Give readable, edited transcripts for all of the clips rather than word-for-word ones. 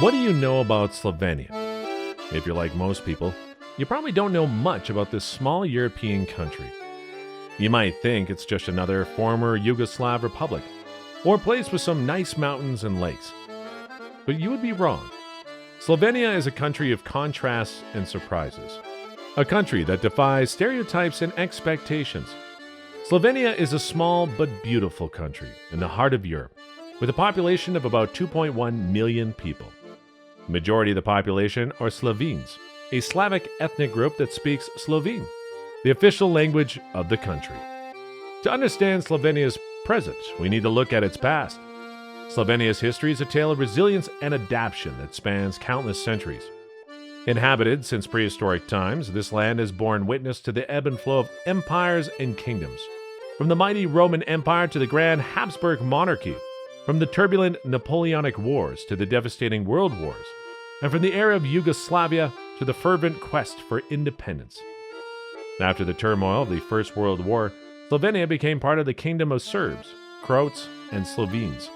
What do you know about Slovenia? If you're like most people, you probably don't know much about this small European country. You might think it's just another former Yugoslav republic, or a place with some nice mountains and lakes. But you would be wrong. Slovenia is a country of contrasts and surprises. A country that defies stereotypes and expectations. Slovenia is a small but beautiful country in the heart of Europe, with a population of about 2.1 million people. The majority of the population are Slovenes, a Slavic ethnic group that speaks Slovene, the official language of the country. To understand Slovenia's present, we need to look at its past. Slovenia's history is a tale of resilience and adaptation that spans countless centuries. Inhabited since prehistoric times, this land has borne witness to the ebb and flow of empires and kingdoms. From the mighty Roman Empire to the grand Habsburg monarchy, from the turbulent Napoleonic Wars to the devastating World Wars, and from the era of Yugoslavia to the fervent quest for independence. After the turmoil of the First World War, Slovenia became part of the kingdom of Serbs, Croats, and Slovenes,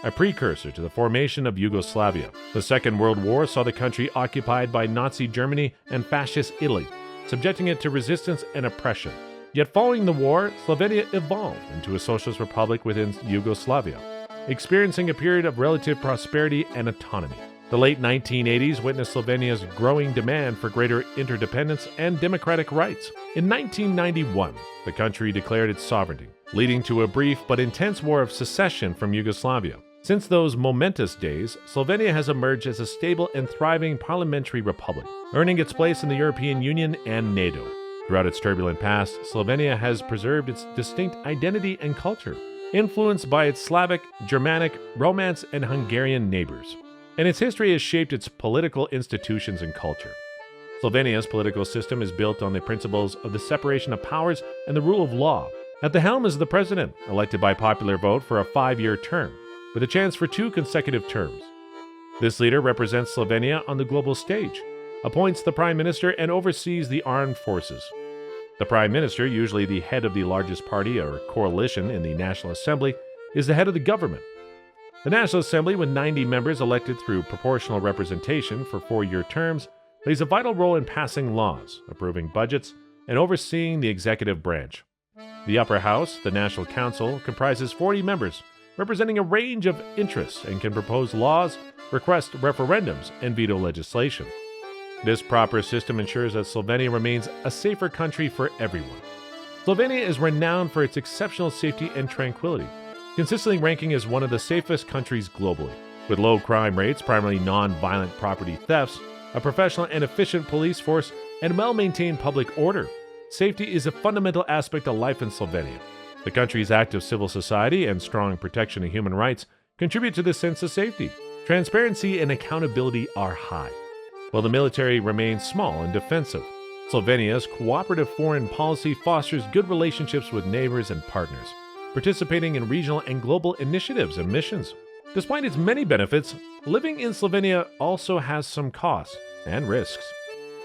a precursor to the formation of Yugoslavia. The Second World War saw the country occupied by Nazi Germany and Fascist Italy, subjecting it to resistance and oppression. Yet following the war, Slovenia evolved into a socialist republic within Yugoslavia, experiencing a period of relative prosperity and autonomy. The late 1980s witnessed Slovenia's growing demand for greater interdependence and democratic rights. In 1991, the country declared its sovereignty, leading to a brief but intense war of secession from Yugoslavia. Since those momentous days, Slovenia has emerged as a stable and thriving parliamentary republic, earning its place in the European Union and NATO. Throughout its turbulent past, Slovenia has preserved its distinct identity and culture, influenced by its Slavic, Germanic, Romance, and Hungarian neighbors. And its history has shaped its political institutions and culture. Slovenia's political system is built on the principles of the separation of powers and the rule of law. At the helm is the president, elected by popular vote for a 5-year term, with a chance for 2 consecutive terms. This leader represents Slovenia on the global stage, appoints the prime minister, and oversees the armed forces. The prime minister, usually the head of the largest party or coalition in the National Assembly, is the head of the government. The National Assembly, with 90 members elected through proportional representation for 4-year terms, plays a vital role in passing laws, approving budgets, and overseeing the executive branch. The upper house, the National Council, comprises 40 members, representing a range of interests and can propose laws, request referendums, and veto legislation. This proper system ensures that Slovenia remains a safer country for everyone. Slovenia is renowned for its exceptional safety and tranquility, consistently ranking as one of the safest countries globally. With low crime rates, primarily non-violent property thefts, a professional and efficient police force, and well-maintained public order, safety is a fundamental aspect of life in Slovenia. The country's active civil society and strong protection of human rights contribute to this sense of safety. Transparency and accountability are high, while the military remains small and defensive. Slovenia's cooperative foreign policy fosters good relationships with neighbors and partners, participating in regional and global initiatives and missions. Despite its many benefits, living in Slovenia also has some costs and risks.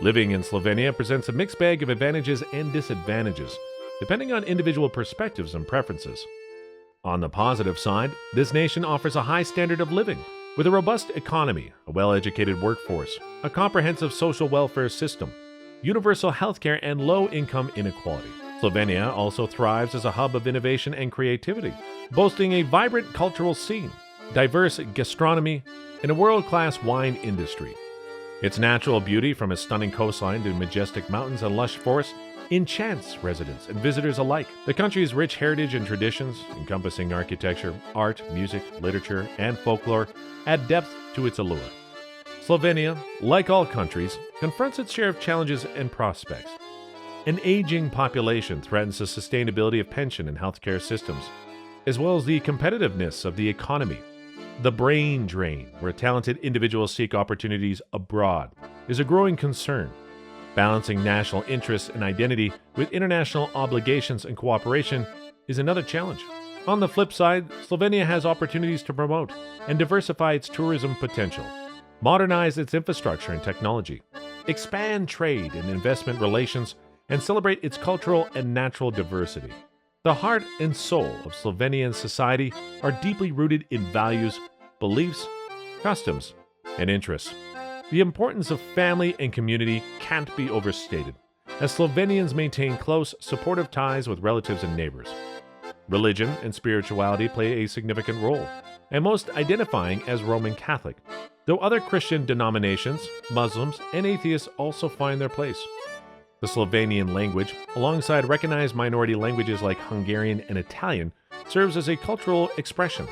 Living in Slovenia presents a mixed bag of advantages and disadvantages, depending on individual perspectives and preferences. On the positive side, this nation offers a high standard of living, with a robust economy, a well-educated workforce, a comprehensive social welfare system, universal healthcare, and low income inequality. Slovenia also thrives as a hub of innovation and creativity, boasting a vibrant cultural scene, diverse gastronomy, and a world-class wine industry. Its natural beauty, from its stunning coastline to majestic mountains and lush forests, enchants residents and visitors alike. The country's rich heritage and traditions, encompassing architecture, art, music, literature, and folklore, add depth to its allure. Slovenia, like all countries, confronts its share of challenges and prospects. An aging population threatens the sustainability of pension and healthcare systems, as well as the competitiveness of the economy. The brain drain, where talented individuals seek opportunities abroad, is a growing concern. Balancing national interests and identity with international obligations and cooperation is another challenge. On the flip side, Slovenia has opportunities to promote and diversify its tourism potential, modernize its infrastructure and technology, expand trade and investment relations, and celebrate its cultural and natural diversity. The heart and soul of Slovenian society are deeply rooted in values, beliefs, customs, and interests. The importance of family and community can't be overstated, as Slovenians maintain close, supportive ties with relatives and neighbors. Religion and spirituality play a significant role, and most identifying as Roman Catholic, though other Christian denominations, Muslims, and atheists also find their place. The Slovenian language, alongside recognized minority languages like Hungarian and Italian, serves as a cultural expression.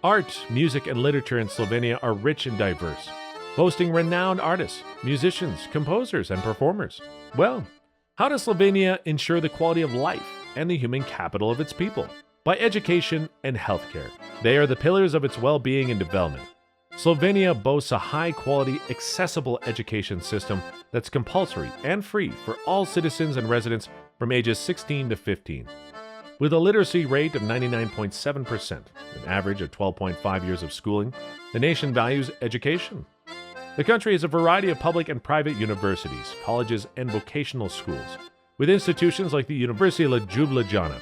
Art, music, and literature in Slovenia are rich and diverse, boasting renowned artists, musicians, composers, and performers. Well, how does Slovenia ensure the quality of life and the human capital of its people? By education and healthcare. They are the pillars of its well-being and development. Slovenia boasts a high-quality, accessible education system that's compulsory and free for all citizens and residents from ages 16 to 15. With a literacy rate of 99.7%, an average of 12.5 years of schooling, the nation values education. The country has a variety of public and private universities, colleges, and vocational schools, with institutions like the University of Ljubljana,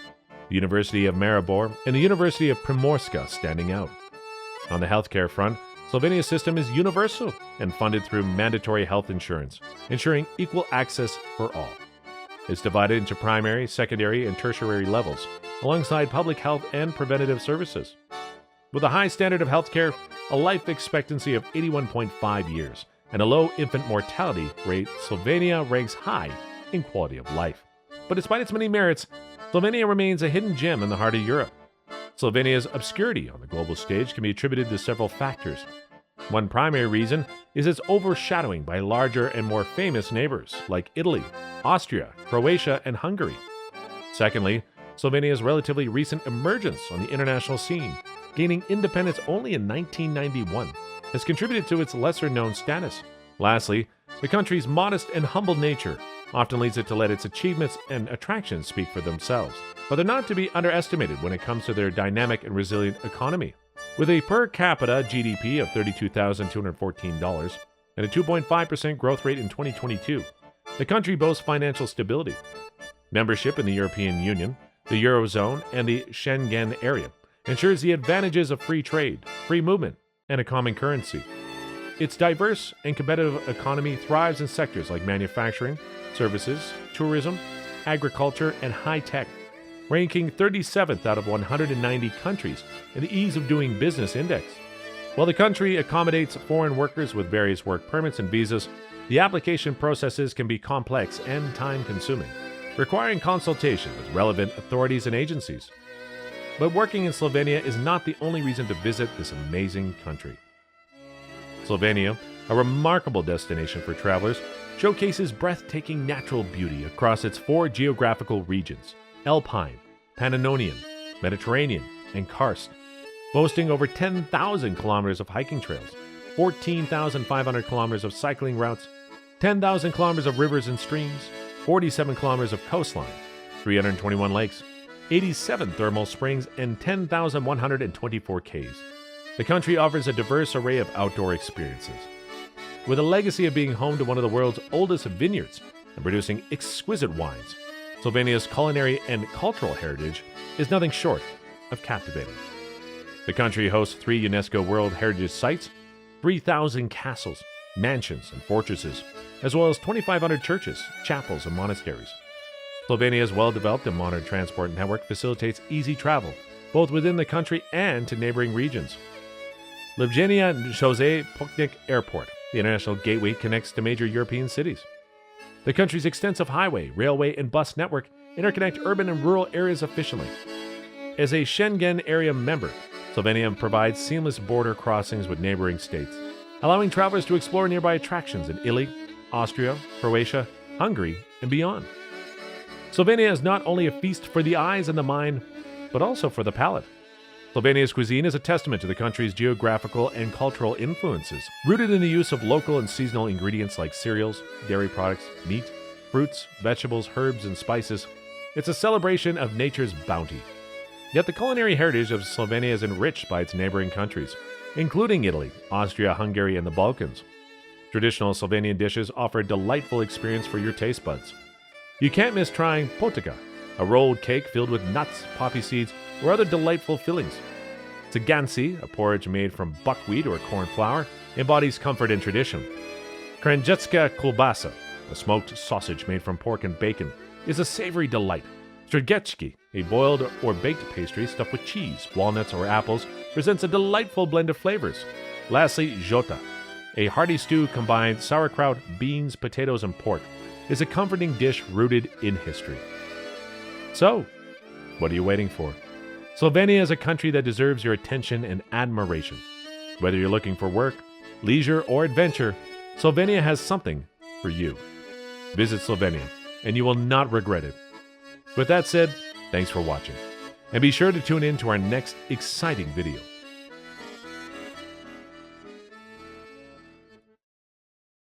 the University of Maribor, and the University of Primorska standing out. On the healthcare front, Slovenia's system is universal and funded through mandatory health insurance, ensuring equal access for all. It's divided into primary, secondary, and tertiary levels, alongside public health and preventative services. With a high standard of healthcare, a life expectancy of 81.5 years, and a low infant mortality rate, Slovenia ranks high in quality of life. But despite its many merits, Slovenia remains a hidden gem in the heart of Europe. Slovenia's obscurity on the global stage can be attributed to several factors. One primary reason is its overshadowing by larger and more famous neighbors like Italy, Austria, Croatia, and Hungary. Secondly, Slovenia's relatively recent emergence on the international scene, gaining independence only in 1991, has contributed to its lesser-known status. Lastly, the country's modest and humble nature often leads it to let its achievements and attractions speak for themselves, but they're not to be underestimated when it comes to their dynamic and resilient economy. With a per capita GDP of $32,214 and a 2.5% growth rate in 2022, the country boasts financial stability. Membership in the European Union, the Eurozone, and the Schengen area ensures the advantages of free trade, free movement, and a common currency. Its diverse and competitive economy thrives in sectors like manufacturing, services, tourism, agriculture, and high-tech, ranking 37th out of 190 countries in the Ease of Doing Business Index. While the country accommodates foreign workers with various work permits and visas, the application processes can be complex and time-consuming, requiring consultation with relevant authorities and agencies. But working in Slovenia is not the only reason to visit this amazing country. Slovenia, a remarkable destination for travelers, showcases breathtaking natural beauty across its 4 geographical regions: alpine, Pannonian, Mediterranean, and karst, boasting over 10,000 kilometers of hiking trails, 14,500 kilometers of cycling routes, 10,000 kilometers of rivers and streams, 47 kilometers of coastline, 321 lakes, 87 thermal springs, and 10,124 caves. The country offers a diverse array of outdoor experiences. With a legacy of being home to one of the world's oldest vineyards and producing exquisite wines, Slovenia's culinary and cultural heritage is nothing short of captivating. The country hosts 3 UNESCO World Heritage Sites, 3,000 castles, mansions, and fortresses, as well as 2,500 churches, chapels, and monasteries. Slovenia's well-developed and modern transport network facilitates easy travel, both within the country and to neighboring regions. Ljubljana Jose Poknik Airport, the international gateway, connects to major European cities. The country's extensive highway, railway, and bus network interconnect urban and rural areas efficiently. As a Schengen area member, Slovenia provides seamless border crossings with neighboring states, allowing travelers to explore nearby attractions in Italy, Austria, Croatia, Hungary, and beyond. Slovenia is not only a feast for the eyes and the mind, but also for the palate. Slovenia's cuisine is a testament to the country's geographical and cultural influences, rooted in the use of local and seasonal ingredients like cereals, dairy products, meat, fruits, vegetables, herbs, and spices. It's a celebration of nature's bounty. Yet the culinary heritage of Slovenia is enriched by its neighboring countries, including Italy, Austria, Hungary, and the Balkans. Traditional Slovenian dishes offer a delightful experience for your taste buds. You can't miss trying potica, a rolled cake filled with nuts, poppy seeds, or other delightful fillings. Tsaganci, a porridge made from buckwheat or corn flour, embodies comfort and tradition. Krężecka kulbasa, a smoked sausage made from pork and bacon, is a savory delight. Strudeczki, a boiled or baked pastry stuffed with cheese, walnuts, or apples, presents a delightful blend of flavors. Lastly, jota, a hearty stew combines sauerkraut, beans, potatoes, and pork, is a comforting dish rooted in history. So, what are you waiting for? Slovenia is a country that deserves your attention and admiration. Whether you're looking for work, leisure, or adventure, Slovenia has something for you. Visit Slovenia, and you will not regret it. With that said, thanks for watching, and be sure to tune in to our next exciting video.